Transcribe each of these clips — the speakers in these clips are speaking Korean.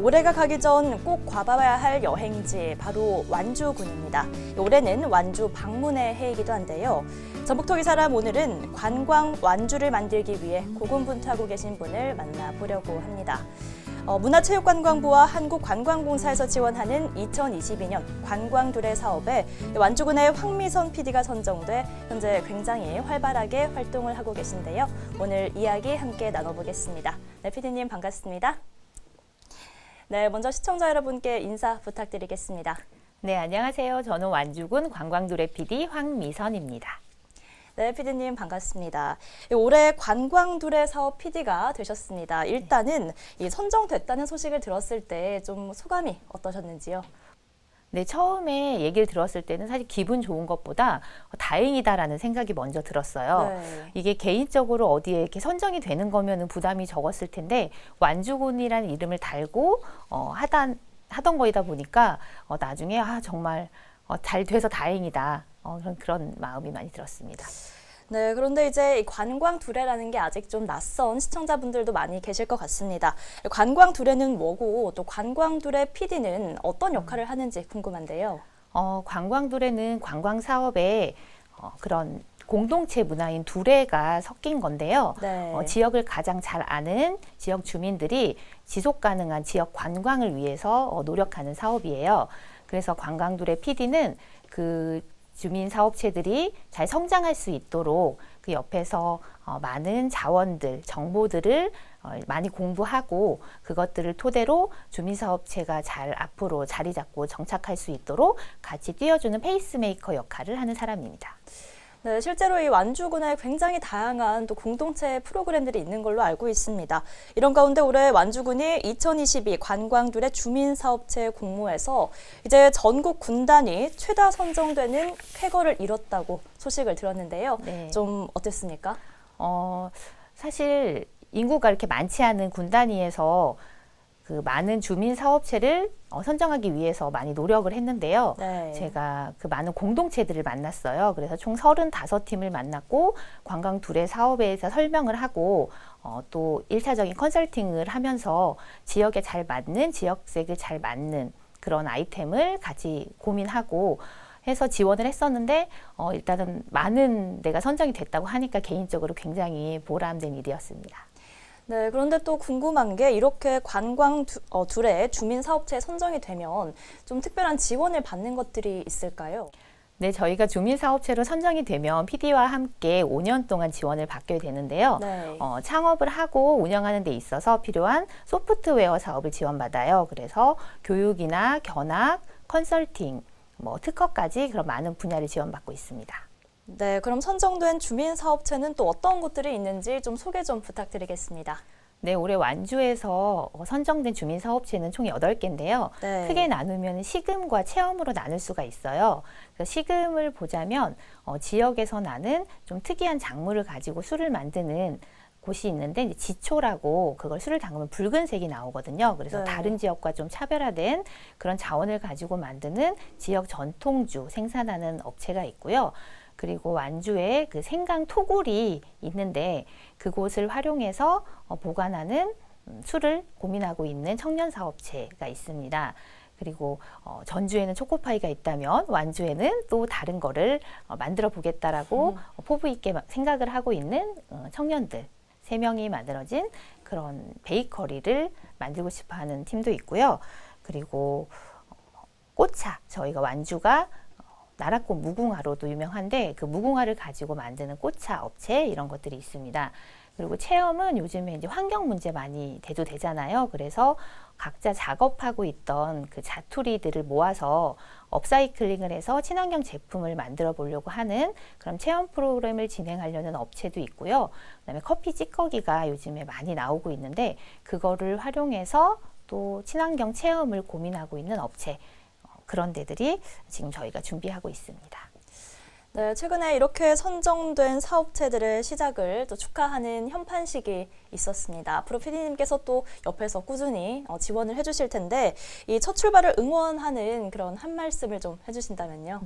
올해가 가기 전 꼭 가봐야 할 여행지 바로 완주군입니다. 올해는 완주 방문의 해이기도 한데요. 전북토기 사람 오늘은 관광 완주를 만들기 위해 고군분투하고 계신 분을 만나보려고 합니다. 문화체육관광부와 한국관광공사에서 지원하는 2022년 관광두레 사업에 완주군의 황미선 PD가 선정돼 현재 굉장히 활발하게 활동을 하고 계신데요. 오늘 이야기 함께 나눠보겠습니다. 네, PD님 반갑습니다. 네, 먼저 시청자 여러분께 인사 부탁드리겠습니다. 네, 안녕하세요. 저는 완주군 관광두레 PD 황미선입니다. 네, PD님 반갑습니다. 올해 관광두레 사업 PD가 되셨습니다. 일단은 이 선정됐다는 소식을 들었을 때 좀 소감이 어떠셨는지요? 네, 처음에 얘기를 들었을 때는 사실 기분 좋은 것보다 다행이다라는 생각이 먼저 들었어요. 네. 이게 개인적으로 어디에 이렇게 선정이 되는 거면은 부담이 적었을 텐데 완주군이라는 이름을 달고 하던 거이다 보니까 나중에 정말 잘 돼서 다행이다. 그런 마음이 많이 들었습니다. 네, 그런데 이제 이 관광두레라는 게 아직 좀 낯선 시청자분들도 많이 계실 것 같습니다. 관광두레는 뭐고 또 관광두레 PD는 어떤 역할을 하는지 궁금한데요. 관광두레는 관광 사업에 그런 공동체 문화인 두레가 섞인 건데요. 네. 지역을 가장 잘 아는 지역 주민들이 지속 가능한 지역 관광을 위해서 노력하는 사업이에요. 그래서 관광두레 PD는 그 주민 사업체들이 잘 성장할 수 있도록 그 옆에서 많은 자원들, 정보들을 많이 공부하고 그것들을 토대로 주민 사업체가 잘 앞으로 자리 잡고 정착할 수 있도록 같이 띄워주는 페이스메이커 역할을 하는 사람입니다. 네, 실제로 이 완주군에 굉장히 다양한 또 공동체 프로그램들이 있는 걸로 알고 있습니다. 이런 가운데 올해 완주군이 2022 관광두레 주민사업체 공모에서 이제 전국 군단이 최다 선정되는 쾌거를 이뤘다고 소식을 들었는데요. 네. 좀 어땠습니까? 사실 인구가 이렇게 많지 않은 군 단위에서 그 많은 주민 사업체를 선정하기 위해서 많이 노력을 했는데요. 네. 제가 그 많은 공동체들을 만났어요. 그래서 총 35팀을 만났고 관광두레 사업에 대해서 설명을 하고 또 1차적인 컨설팅을 하면서 지역에 잘 맞는, 지역색을 잘 맞는 그런 아이템을 같이 고민하고 해서 지원을 했었는데 일단은 많은 데가 선정이 됐다고 하니까 개인적으로 굉장히 보람된 일이었습니다. 네, 그런데 또 궁금한 게 이렇게 관광두레 주민사업체에 선정이 되면 좀 특별한 지원을 받는 것들이 있을까요? 네, 저희가 주민사업체로 선정이 되면 PD와 함께 5년 동안 지원을 받게 되는데요. 네. 창업을 하고 운영하는 데 있어서 필요한 소프트웨어 사업을 지원받아요. 그래서 교육이나 견학, 컨설팅, 특허까지 그런 많은 분야를 지원받고 있습니다. 네, 그럼 선정된 주민사업체는 또 어떤 곳들이 있는지 좀 소개 좀 부탁드리겠습니다. 네, 올해 완주에서 선정된 주민사업체는 총 8개인데요. 네. 크게 나누면 시금과 체험으로 나눌 수가 있어요. 그래서 시금을 보자면 지역에서 나는 좀 특이한 작물을 가지고 술을 만드는 곳이 있는데 이제 지초라고 그걸 술을 담그면 붉은색이 나오거든요. 그래서 네. 다른 지역과 좀 차별화된 그런 자원을 가지고 만드는 지역 전통주 생산하는 업체가 있고요. 그리고 완주에 그 생강 토굴이 있는데 그곳을 활용해서 보관하는 술을 고민하고 있는 청년 사업체가 있습니다. 그리고 전주에는 초코파이가 있다면 완주에는 또 다른 거를 만들어 보겠다라고 포부 있게 생각을 하고 있는 청년들 3명이 만들어진 그런 베이커리를 만들고 싶어하는 팀도 있고요. 그리고 꽃차, 저희가 완주가 나라꽃 무궁화로도 유명한데 그 무궁화를 가지고 만드는 꽃차 업체 이런 것들이 있습니다. 그리고 체험은 요즘에 이제 환경 문제 많이 대두되잖아요. 그래서 각자 작업하고 있던 그 자투리들을 모아서 업사이클링을 해서 친환경 제품을 만들어 보려고 하는 그런 체험 프로그램을 진행하려는 업체도 있고요. 그다음에 커피 찌꺼기가 요즘에 많이 나오고 있는데 그거를 활용해서 또 친환경 체험을 고민하고 있는 업체 그런 데들이 지금 저희가 준비하고 있습니다. 네, 최근에 이렇게 선정된 사업체들의 시작을 또 축하하는 현판식이 있었습니다. 앞으로 PD님께서 또 옆에서 꾸준히 지원을 해주실 텐데 이 첫 출발을 응원하는 그런 한 말씀을 좀 해주신다면요.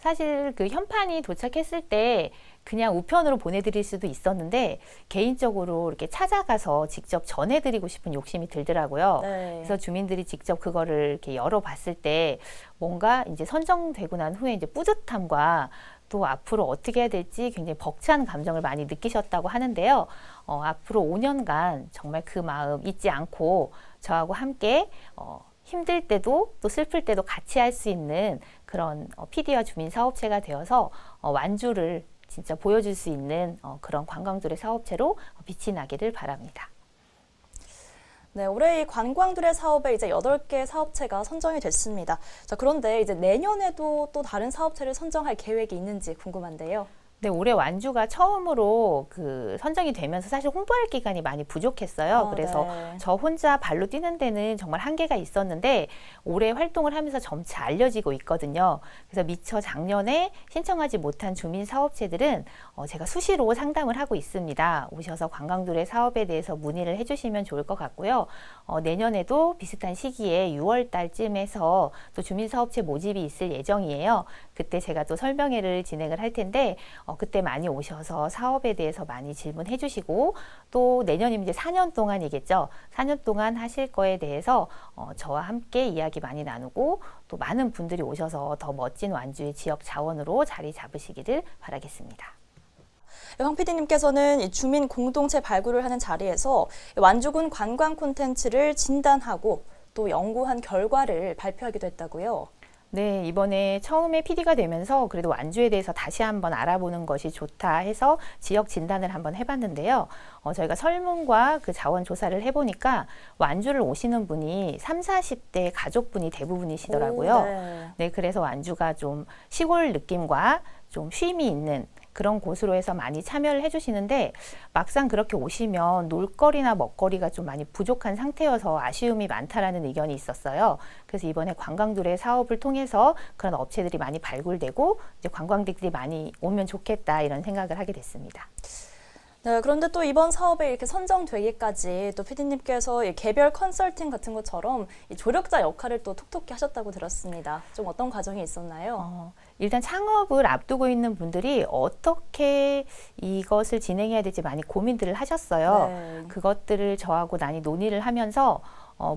사실 그 현판이 도착했을 때 그냥 우편으로 보내드릴 수도 있었는데 개인적으로 이렇게 찾아가서 직접 전해드리고 싶은 욕심이 들더라고요. 네. 그래서 주민들이 직접 그거를 이렇게 열어봤을 때 뭔가 이제 선정되고 난 후에 이제 뿌듯함과 또 앞으로 어떻게 해야 될지 굉장히 벅찬 감정을 많이 느끼셨다고 하는데요. 앞으로 5년간 정말 그 마음 잊지 않고 저하고 함께 힘들 때도 또 슬플 때도 같이 할 수 있는 그런 PD와 주민 사업체가 되어서 완주를 진짜 보여줄 수 있는 그런 관광도래 사업체로 빛이 나기를 바랍니다. 네, 올해 이 관광도래 사업에 이제 8개 사업체가 선정이 됐습니다. 자, 그런데 이제 내년에도 또 다른 사업체를 선정할 계획이 있는지 궁금한데요. 네, 올해 완주가 처음으로 그 선정이 되면서 사실 홍보할 기간이 많이 부족했어요. 그래서 네. 저 혼자 발로 뛰는 데는 정말 한계가 있었는데 올해 활동을 하면서 점차 알려지고 있거든요. 그래서 미처 작년에 신청하지 못한 주민 사업체들은 제가 수시로 상담을 하고 있습니다. 오셔서 관광도래 사업에 대해서 문의를 해주시면 좋을 것 같고요. 내년에도 비슷한 시기에 6월 달쯤에서 또 주민 사업체 모집이 있을 예정이에요. 그때 제가 또 설명회를 진행을 할 텐데 그때 많이 오셔서 사업에 대해서 많이 질문해 주시고 또 내년이면 이제 4년 동안이겠죠. 4년 동안 하실 거에 대해서 저와 함께 이야기 많이 나누고 또 많은 분들이 오셔서 더 멋진 완주의 지역 자원으로 자리 잡으시기를 바라겠습니다. 황 PD님께서는 이 주민 공동체 발굴을 하는 자리에서 완주군 관광 콘텐츠를 진단하고 또 연구한 결과를 발표하기도 했다고요. 네, 이번에 처음에 PD가 되면서 그래도 완주에 대해서 다시 한번 알아보는 것이 좋다 해서 지역 진단을 한번 해봤는데요. 저희가 설문과 그 자원 조사를 해보니까 완주를 오시는 분이 30, 40대 가족분이 대부분이시더라고요. 네. 네, 그래서 완주가 좀 시골 느낌과 좀 쉼이 있는 그런 곳으로 해서 많이 참여를 해주시는데 막상 그렇게 오시면 놀거리나 먹거리가 좀 많이 부족한 상태여서 아쉬움이 많다라는 의견이 있었어요. 그래서 이번에 관광도래 사업을 통해서 그런 업체들이 많이 발굴되고 이제 관광객들이 많이 오면 좋겠다 이런 생각을 하게 됐습니다. 네, 그런데 또 이번 사업에 이렇게 선정되기까지 또 PD님께서 개별 컨설팅 같은 것처럼 이 조력자 역할을 또 톡톡히 하셨다고 들었습니다. 좀 어떤 과정이 있었나요? 일단 창업을 앞두고 있는 분들이 어떻게 이것을 진행해야 될지 많이 고민들을 하셨어요. 네. 그것들을 저하고 많이 논의를 하면서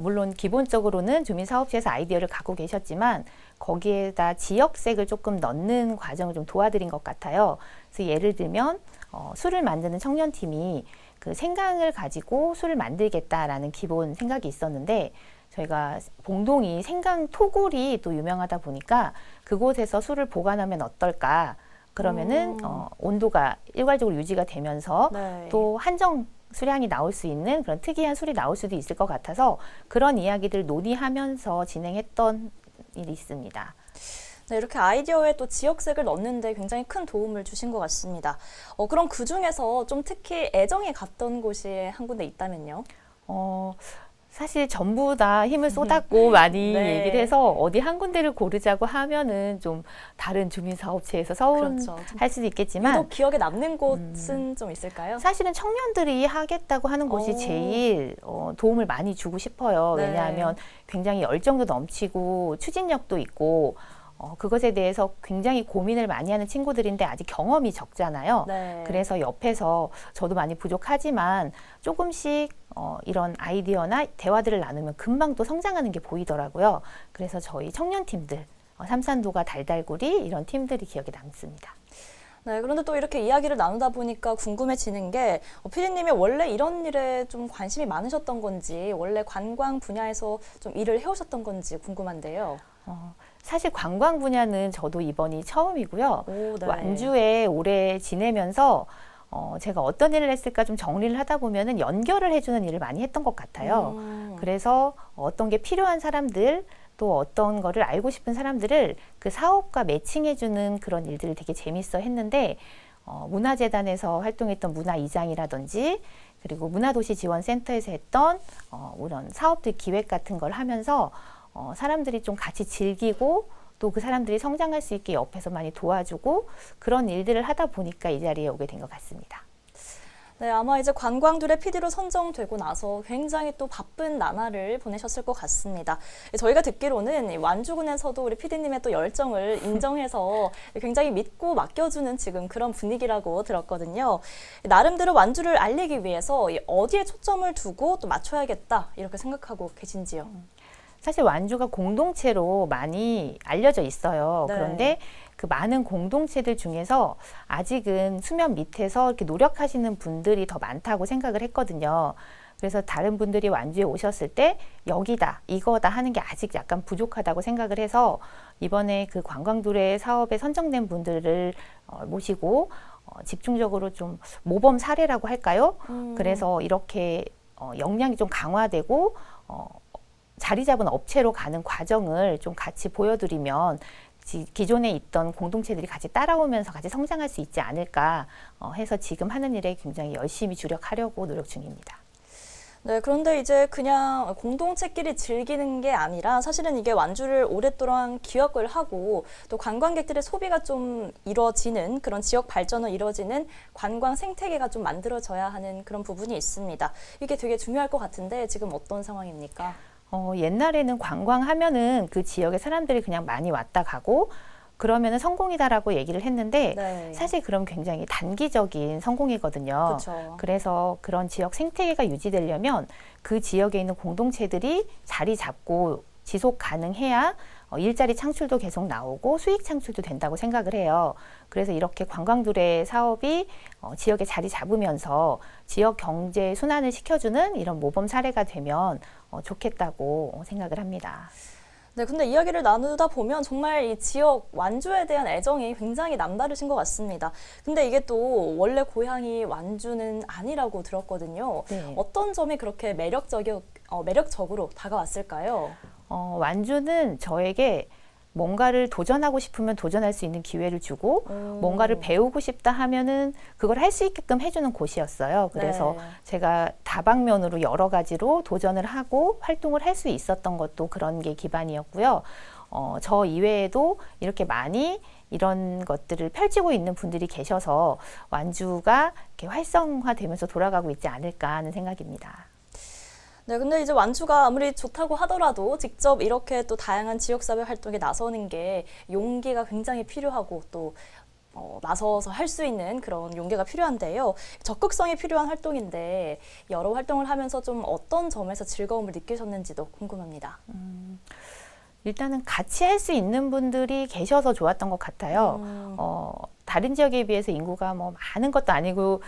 물론 기본적으로는 주민사업체에서 아이디어를 갖고 계셨지만 거기에다 지역색을 조금 넣는 과정을 좀 도와드린 것 같아요. 그래서 예를 들면 술을 만드는 청년팀이 그 생강을 가지고 술을 만들겠다라는 기본 생각이 있었는데 저희가 봉동이 생강 토굴이 또 유명하다 보니까 그곳에서 술을 보관하면 어떨까? 그러면은 온도가 일괄적으로 유지가 되면서 네. 또 한정 수량이 나올 수 있는 그런 특이한 술이 나올 수도 있을 것 같아서 그런 이야기들 논의하면서 진행했던 일이 있습니다. 네, 이렇게 아이디어에 또 지역색을 넣는데 굉장히 큰 도움을 주신 것 같습니다. 그럼 그 중에서 좀 특히 애정이 갔던 곳이 한 군데 있다면요? 사실 전부 다 힘을 쏟았고 많이 네. 얘기를 해서 어디 한 군데를 고르자고 하면은 좀 다른 주민사업체에서 서운할 그렇죠. 수도 있겠지만 또 기억에 남는 곳은 좀 있을까요? 사실은 청년들이 하겠다고 하는 곳이 제일 도움을 많이 주고 싶어요. 네. 왜냐하면 굉장히 열정도 넘치고 추진력도 있고 그것에 대해서 굉장히 고민을 많이 하는 친구들인데 아직 경험이 적잖아요. 네. 그래서 옆에서 저도 많이 부족하지만 조금씩 이런 아이디어나 대화들을 나누면 금방 또 성장하는 게 보이더라고요. 그래서 저희 청년팀들, 삼산도가 달달구리 이런 팀들이 기억에 남습니다. 네, 그런데 또 이렇게 이야기를 나누다 보니까 궁금해지는 게 PD님이 원래 이런 일에 좀 관심이 많으셨던 건지 원래 관광 분야에서 좀 일을 해오셨던 건지 궁금한데요. 사실 관광 분야는 저도 이번이 처음이고요. 오, 네. 완주에 오래 지내면서 제가 어떤 일을 했을까 좀 정리를 하다 보면은 연결을 해주는 일을 많이 했던 것 같아요. 그래서 어떤 게 필요한 사람들 또 어떤 거를 알고 싶은 사람들을 그 사업과 매칭해주는 그런 일들을 되게 재밌어 했는데 문화재단에서 활동했던 문화이장이라든지 그리고 문화도시지원센터에서 했던 이런 사업들 기획 같은 걸 하면서 사람들이 좀 같이 즐기고 또 그 사람들이 성장할 수 있게 옆에서 많이 도와주고 그런 일들을 하다 보니까 이 자리에 오게 된 것 같습니다. 네, 아마 이제 관광둘의 PD로 선정되고 나서 굉장히 또 바쁜 나날을 보내셨을 것 같습니다. 저희가 듣기로는 이 완주군에서도 우리 PD님의 또 열정을 인정해서 굉장히 믿고 맡겨주는 지금 그런 분위기라고 들었거든요. 나름대로 완주를 알리기 위해서 어디에 초점을 두고 또 맞춰야겠다 이렇게 생각하고 계신지요? 사실 완주가 공동체로 많이 알려져 있어요. 네. 그런데 그 많은 공동체들 중에서 아직은 수면 밑에서 이렇게 노력하시는 분들이 더 많다고 생각을 했거든요. 그래서 다른 분들이 완주에 오셨을 때 여기다, 이거다 하는 게 아직 약간 부족하다고 생각을 해서 이번에 그 관광도래 사업에 선정된 분들을 모시고 집중적으로 좀 모범 사례라고 할까요? 그래서 이렇게 역량이 좀 강화되고 자리 잡은 업체로 가는 과정을 좀 같이 보여드리면 기존에 있던 공동체들이 같이 따라오면서 같이 성장할 수 있지 않을까 해서 지금 하는 일에 굉장히 열심히 주력하려고 노력 중입니다. 네, 그런데 이제 그냥 공동체끼리 즐기는 게 아니라 사실은 이게 완주를 오랫동안 기억을 하고 또 관광객들의 소비가 좀 이루어지는 그런 지역 발전을 이루어지는 관광 생태계가 좀 만들어져야 하는 그런 부분이 있습니다. 이게 되게 중요할 것 같은데 지금 어떤 상황입니까? 옛날에는 관광하면은 그 지역의 사람들이 그냥 많이 왔다 가고 그러면은 성공이다라고 얘기를 했는데 네. 사실 그럼 굉장히 단기적인 성공이거든요. 그렇죠. 그래서 그런 지역 생태계가 유지되려면 그 지역에 있는 공동체들이 자리 잡고 지속 가능해야 일자리 창출도 계속 나오고 수익 창출도 된다고 생각을 해요. 그래서 이렇게 관광도래 사업이 지역에 자리 잡으면서 지역 경제 순환을 시켜주는 이런 모범 사례가 되면 좋겠다고 생각을 합니다. 네, 근데 이야기를 나누다 보면 정말 이 지역 완주에 대한 애정이 굉장히 남다르신 것 같습니다. 근데 이게 또 원래 고향이 완주는 아니라고 들었거든요. 네. 어떤 점이 그렇게 매력적으로 다가왔을까요? 완주는 저에게 뭔가를 도전하고 싶으면 도전할 수 있는 기회를 주고 뭔가를 배우고 싶다 하면은 그걸 할 수 있게끔 해주는 곳이었어요. 그래서 네. 제가 다방면으로 여러 가지로 도전을 하고 활동을 할 수 있었던 것도 그런 게 기반이었고요. 저 이외에도 이렇게 많이 이런 것들을 펼치고 있는 분들이 계셔서 완주가 이렇게 활성화되면서 돌아가고 있지 않을까 하는 생각입니다. 네, 근데 이제 완주가 아무리 좋다고 하더라도 직접 이렇게 또 다양한 지역사회 활동에 나서는 게 용기가 굉장히 필요하고 또 나서서 할 수 있는 그런 용기가 필요한데요. 적극성이 필요한 활동인데 여러 활동을 하면서 좀 어떤 점에서 즐거움을 느끼셨는지도 궁금합니다. 일단은 같이 할 수 있는 분들이 계셔서 좋았던 것 같아요. 다른 지역에 비해서 인구가 뭐 많은 것도 아니고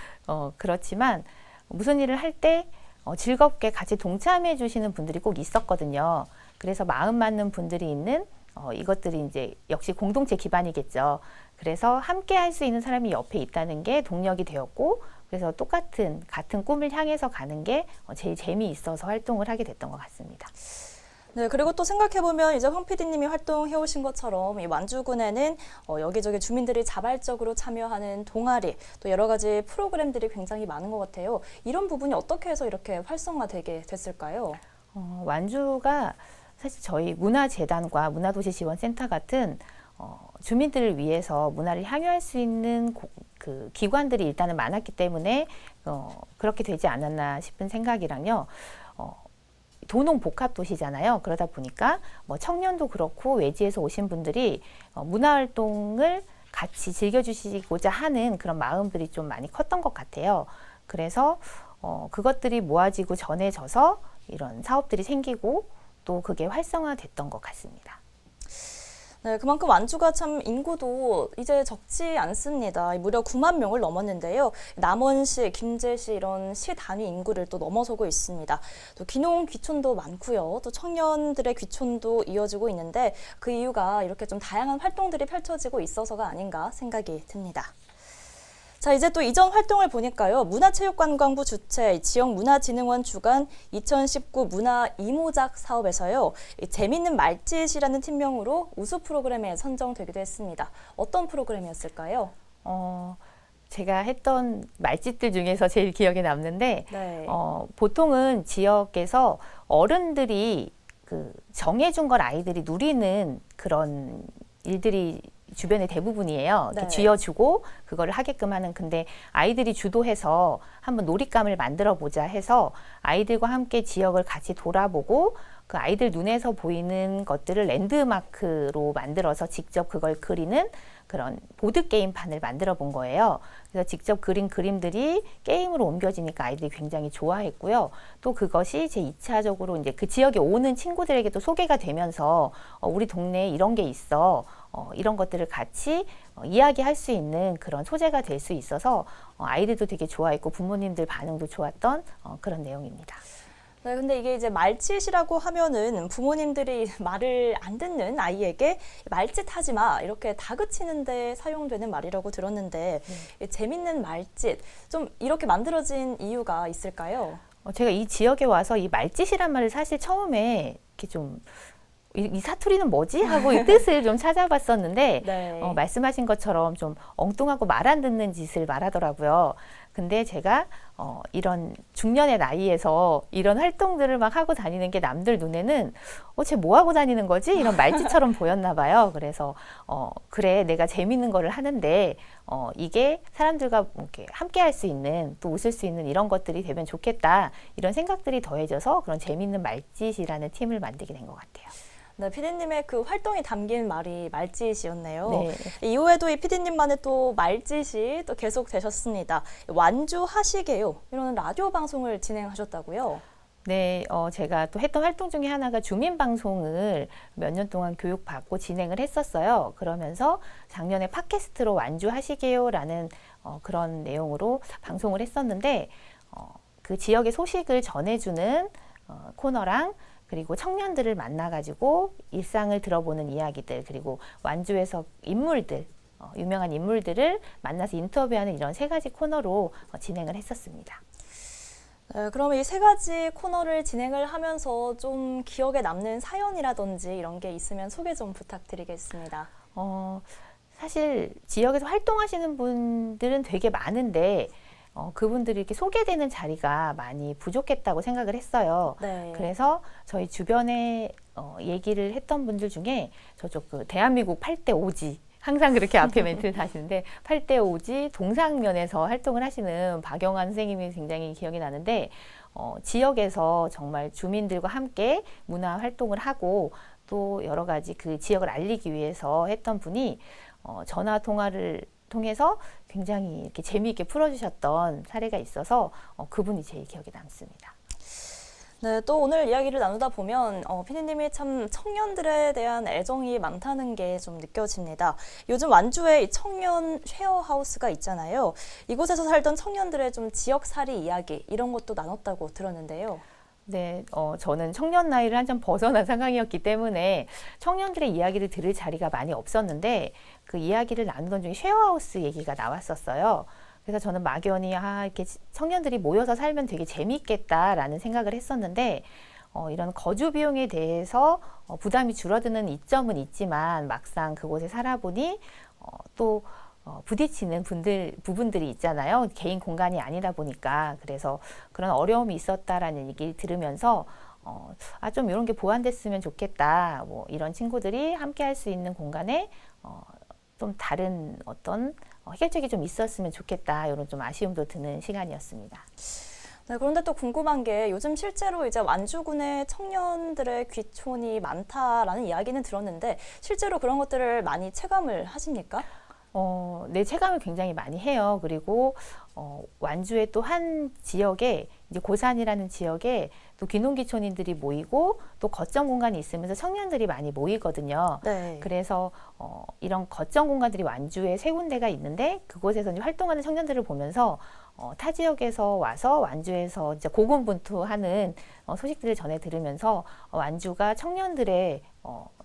그렇지만 무슨 일을 할 때 즐겁게 같이 동참해 주시는 분들이 꼭 있었거든요. 그래서 마음 맞는 분들이 있는 이것들이 이제 역시 공동체 기반이겠죠. 그래서 함께 할 수 있는 사람이 옆에 있다는 게 동력이 되었고 그래서 같은 꿈을 향해서 가는 게 제일 재미있어서 활동을 하게 됐던 것 같습니다. 네, 그리고 또 생각해보면 이제 황 PD님이 활동해오신 것처럼 이 완주군에는 여기저기 주민들이 자발적으로 참여하는 동아리, 또 여러 가지 프로그램들이 굉장히 많은 것 같아요. 이런 부분이 어떻게 해서 이렇게 활성화되게 됐을까요? 완주가 사실 저희 문화재단과 문화도시지원센터 같은 주민들을 위해서 문화를 향유할 수 있는 그 기관들이 일단은 많았기 때문에 그렇게 되지 않았나 싶은 생각이랑요. 도농복합도시잖아요. 그러다 보니까 뭐 청년도 그렇고 외지에서 오신 분들이 문화활동을 같이 즐겨주시고자 하는 그런 마음들이 좀 많이 컸던 것 같아요. 그래서 그것들이 모아지고 전해져서 이런 사업들이 생기고 또 그게 활성화됐던 것 같습니다. 네, 그만큼 완주가 참 인구도 이제 적지 않습니다. 무려 9만 명을 넘었는데요. 남원시, 김제시 이런 시 단위 인구를 또 넘어서고 있습니다. 또 귀농 귀촌도 많고요. 또 청년들의 귀촌도 이어지고 있는데 그 이유가 이렇게 좀 다양한 활동들이 펼쳐지고 있어서가 아닌가 생각이 듭니다. 자, 이제 또 이전 활동을 보니까요. 문화체육관광부 주최 지역문화진흥원 주관 2019 문화 이모작 사업에서요. 재밌는 말짓이라는 팀명으로 우수 프로그램에 선정되기도 했습니다. 어떤 프로그램이었을까요? 제가 했던 말짓들 중에서 제일 기억에 남는데 네. 보통은 지역에서 어른들이 그 정해준 걸 아이들이 누리는 그런 일들이 주변의 대부분이에요. 이렇게 네. 쥐어주고 그거를 하게끔 하는. 근데 아이들이 주도해서 한번 놀잇감을 만들어 보자 해서 아이들과 함께 지역을 같이 돌아보고 그 아이들 눈에서 보이는 것들을 랜드마크로 만들어서 직접 그걸 그리는 그런 보드게임판을 만들어 본 거예요. 그래서 직접 그린 그림들이 게임으로 옮겨지니까 아이들이 굉장히 좋아했고요. 또 그것이 제 2차적으로 이제 그 지역에 오는 친구들에게도 소개가 되면서 우리 동네에 이런 게 있어. 이런 것들을 같이 이야기할 수 있는 그런 소재가 될 수 있어서 아이들도 되게 좋아했고 부모님들 반응도 좋았던 그런 내용입니다. 네, 근데 이게 이제 말짓이라고 하면은 부모님들이 말을 안 듣는 아이에게 말짓하지 마 이렇게 다그치는데 사용되는 말이라고 들었는데 재밌는 말짓 좀 이렇게 만들어진 이유가 있을까요? 제가 이 지역에 와서 이 말짓이란 말을 사실 처음에 이렇게 좀 이 사투리는 뭐지? 하고 이 뜻을 좀 찾아봤었는데 네. 말씀하신 것처럼 좀 엉뚱하고 말 안 듣는 짓을 말하더라고요. 근데 제가 이런 중년의 나이에서 이런 활동들을 막 하고 다니는 게 남들 눈에는 쟤 뭐 하고 다니는 거지? 이런 말짓처럼 보였나 봐요. 그래서 그래 내가 재밌는 거를 하는데 이게 사람들과 이렇게 함께 할 수 있는 또 웃을 수 있는 이런 것들이 되면 좋겠다. 이런 생각들이 더해져서 그런 재밌는 말짓이라는 팀을 만들게 된 것 같아요. 네, 피디님의 그 활동이 담긴 말이 말짓이었네요. 네. 이후에도 이 피디님만의 또 말짓이 또 계속 되셨습니다. 완주하시게요. 이런 라디오 방송을 진행하셨다고요? 네, 제가 또 했던 활동 중에 하나가 주민방송을 몇 년 동안 교육받고 진행을 했었어요. 그러면서 작년에 팟캐스트로 완주하시게요라는 그런 내용으로 방송을 했었는데 그 지역의 소식을 전해주는 코너랑 그리고 청년들을 만나가지고 일상을 들어보는 이야기들 그리고 완주에서 인물들 유명한 인물들을 만나서 인터뷰하는 이런 세 가지 코너로 진행을 했었습니다. 네, 그럼 이 세 가지 코너를 진행을 하면서 좀 기억에 남는 사연이라든지 이런 게 있으면 소개 좀 부탁드리겠습니다. 사실 지역에서 활동하시는 분들은 되게 많은데 그분들이 이렇게 소개되는 자리가 많이 부족했다고 생각을 했어요. 네. 그래서 저희 주변에 얘기를 했던 분들 중에 저쪽 그 대한민국 8대 오지 항상 그렇게 앞에 멘트를 하시는데 8대 오지 동상면에서 활동을 하시는 박영환 선생님이 굉장히 기억이 나는데 지역에서 정말 주민들과 함께 문화 활동을 하고 또 여러 가지 그 지역을 알리기 위해서 했던 분이 전화 통화를 통해서 굉장히 이렇게 재미있게 풀어주셨던 사례가 있어서 그분이 제일 기억에 남습니다. 네, 또 오늘 이야기를 나누다 보면 피디님이 참 청년들에 대한 애정이 많다는 게 좀 느껴집니다. 요즘 완주에 이 청년 쉐어하우스가 있잖아요. 이곳에서 살던 청년들의 좀 지역살이 이야기 이런 것도 나눴다고 들었는데요. 네, 저는 청년 나이를 한참 벗어난 상황이었기 때문에 청년들의 이야기를 들을 자리가 많이 없었는데 그 이야기를 나누던 중에 쉐어하우스 얘기가 나왔었어요. 그래서 저는 막연히 이렇게 청년들이 모여서 살면 되게 재미있겠다라는 생각을 했었는데 이런 거주 비용에 대해서 부담이 줄어드는 이점은 있지만 막상 그곳에 살아보니 또 부딪히는 부분들이 있잖아요. 개인 공간이 아니다 보니까 그래서 그런 어려움이 있었다라는 얘기를 들으면서 좀 이런 게 보완됐으면 좋겠다. 뭐 이런 친구들이 함께 할 수 있는 공간에 좀 다른 어떤 해결책이 좀 있었으면 좋겠다. 이런 좀 아쉬움도 드는 시간이었습니다. 네, 그런데 또 궁금한 게 요즘 실제로 이제 완주군에 청년들의 귀촌이 많다라는 이야기는 들었는데 실제로 그런 것들을 많이 체감을 하십니까? 네, 체감을 굉장히 많이 해요. 그리고 완주의 또 한 지역에 이제 고산이라는 지역에 또 귀농귀촌인들이 모이고 또 거점 공간이 있으면서 청년들이 많이 모이거든요. 네. 그래서 이런 거점 공간들이 완주에 세 군데가 있는데 그곳에서 이제 활동하는 청년들을 보면서 타 지역에서 와서 완주에서 이제 고군분투하는 소식들을 전해 들으면서 완주가 청년들의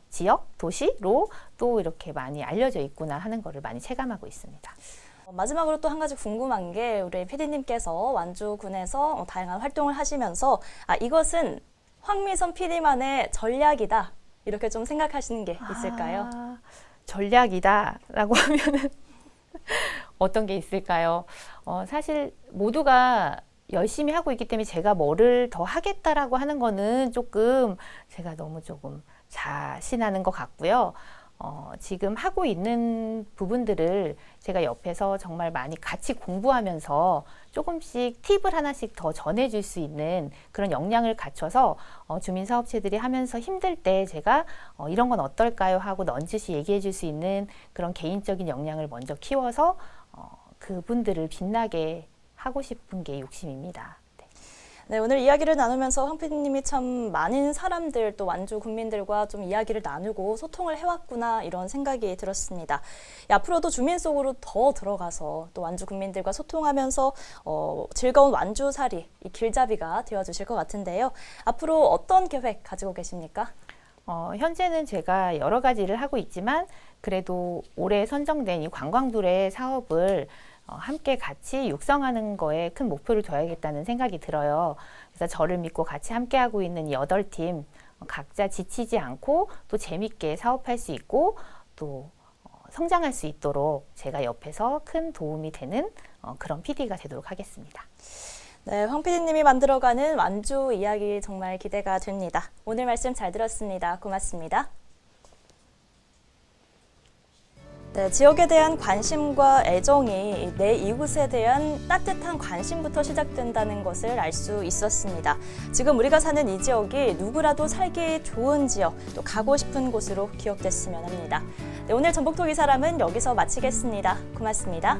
지역, 도시로 또 이렇게 많이 알려져 있구나 하는 거를 많이 체감하고 있습니다. 마지막으로 또 한 가지 궁금한 게 우리 PD님께서 완주군에서 다양한 활동을 하시면서 이것은 황미선 PD만의 전략이다 이렇게 좀 생각하시는 게 있을까요? 전략이다라고 하면은 어떤 게 있을까요? 사실 모두가 열심히 하고 있기 때문에 제가 뭐를 더 하겠다라고 하는 거는 조금 제가 너무 조금 자신하는 것 같고요. 지금 하고 있는 부분들을 제가 옆에서 정말 많이 같이 공부하면서 조금씩 팁을 하나씩 더 전해줄 수 있는 그런 역량을 갖춰서 주민사업체들이 하면서 힘들 때 제가 이런 건 어떨까요 하고 넌지시 얘기해 줄 수 있는 그런 개인적인 역량을 먼저 키워서 그분들을 빛나게 하고 싶은 게 욕심입니다. 네, 오늘 이야기를 나누면서 황 PD님이 참 많은 사람들 또 완주 국민들과 좀 이야기를 나누고 소통을 해왔구나 이런 생각이 들었습니다. 앞으로도 주민 속으로 더 들어가서 또 완주 국민들과 소통하면서 즐거운 완주살이 이 길잡이가 되어주실 것 같은데요. 앞으로 어떤 계획 가지고 계십니까? 현재는 제가 여러 가지를 하고 있지만 그래도 올해 선정된 이 관광둘의 사업을 함께 같이 육성하는 거에 큰 목표를 둬야겠다는 생각이 들어요. 그래서 저를 믿고 같이 함께하고 있는 이 8팀 각자 지치지 않고 또 재밌게 사업할 수 있고 또 성장할 수 있도록 제가 옆에서 큰 도움이 되는 그런 PD가 되도록 하겠습니다. 네, 황 PD님이 만들어가는 완주 이야기 정말 기대가 됩니다. 오늘 말씀 잘 들었습니다. 고맙습니다. 네, 지역에 대한 관심과 애정이 내 이웃에 대한 따뜻한 관심부터 시작된다는 것을 알 수 있었습니다. 지금 우리가 사는 이 지역이 누구라도 살기 좋은 지역, 또 가고 싶은 곳으로 기억됐으면 합니다. 네, 오늘 전북톡 이 사람은 여기서 마치겠습니다. 고맙습니다.